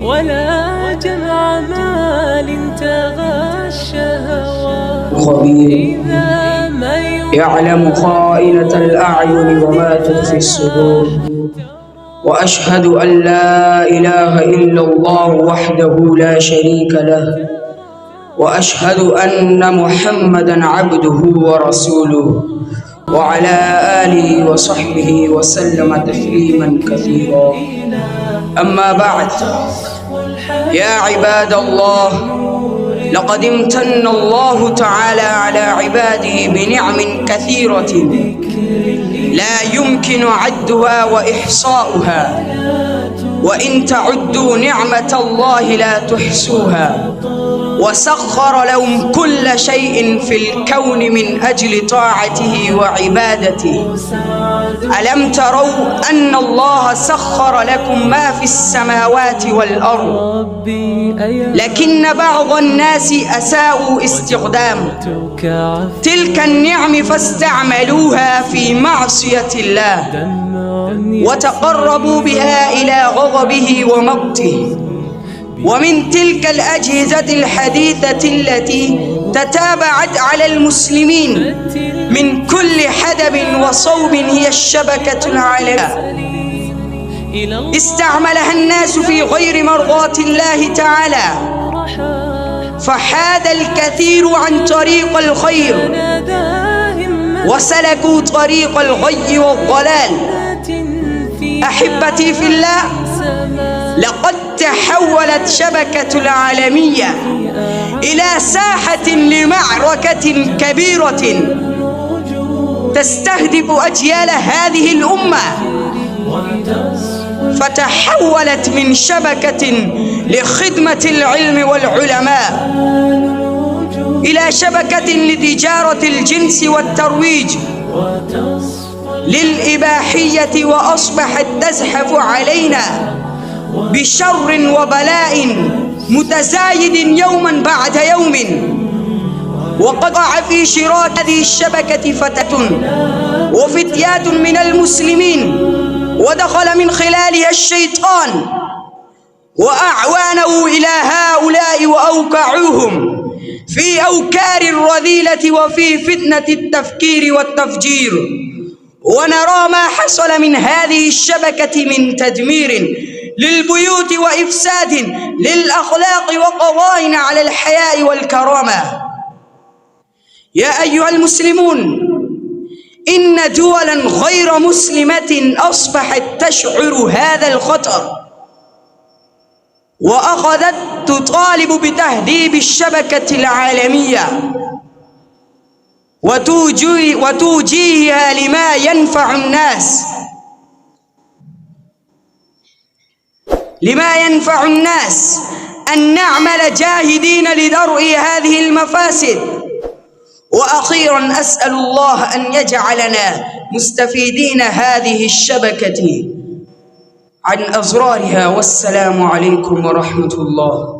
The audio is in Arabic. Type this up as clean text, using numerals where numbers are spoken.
ولا جمع مال تغى الشهوات. خبير يعلم خائنة الأعين وما تخفي الصدور. وأشهد أن لا إله إلا الله وحده لا شريك له، وأشهد أن محمدًا عبده ورسوله، وعلى آله وصحبه وسلم تسليمًا كثيرا. أما بعد، يا عباد الله، لقد امتن الله تعالى على عباده بنعم كثيرة لا يمكن عدها وإحصاؤها، وإن تعدوا نعمة الله لا تحصوها. وسخر لهم كل شيء في الكون من أجل طاعته وعبادته. ألم تروا أن الله سخر لكم ما في السماوات والأرض، لكن بعض الناس أساءوا استخدام تلك النعم فاستعملوها في معصية الله، وتقربوا بها إلى غضبه ومقته. ومن تلك الأجهزة الحديثة التي تتابعت على المسلمين من كل حدب وصوب هي الشبكة العالمية. استعملها الناس في غير مرضاة الله تعالى، فحاد الكثير عن طريق الخير وسلكوا طريق الغي والضلال. أحبتي في الله، لقد تحولت شبكة العالمية إلى ساحة لمعركة كبيرة تستهدف أجيال هذه الأمة، فتحولت من شبكة لخدمة العلم والعلماء إلى شبكة لتجارة الجنس والترويج للإباحية، وأصبحت تزحف علينا بشر وبلاء متزايد يوما بعد يوم. وقد وقع في شراك هذه الشبكة فتاة وفتيات من المسلمين، ودخل من خلالها الشيطان وأعوانه إلى هؤلاء وأوقعوهم في أوكار الرذيلة وفي فتنة التفكير والتفجير. ونرى ما حصل من هذه الشبكة من تدمير للبيوت وإفساد للأخلاق وقضاء على الحياء والكرامة. يا أيها المسلمون، إن دولا غير مسلمة أصبحت تشعر هذا الخطر، وأخذت تطالب بتهذيب الشبكة العالمية وتوجيهها لما ينفع الناس، أن نعمل جاهدين لدرء هذه المفاسد. وأخيرا أسأل الله أن يجعلنا مستفيدين هذه الشبكة عن أضرارها. والسلام عليكم ورحمة الله.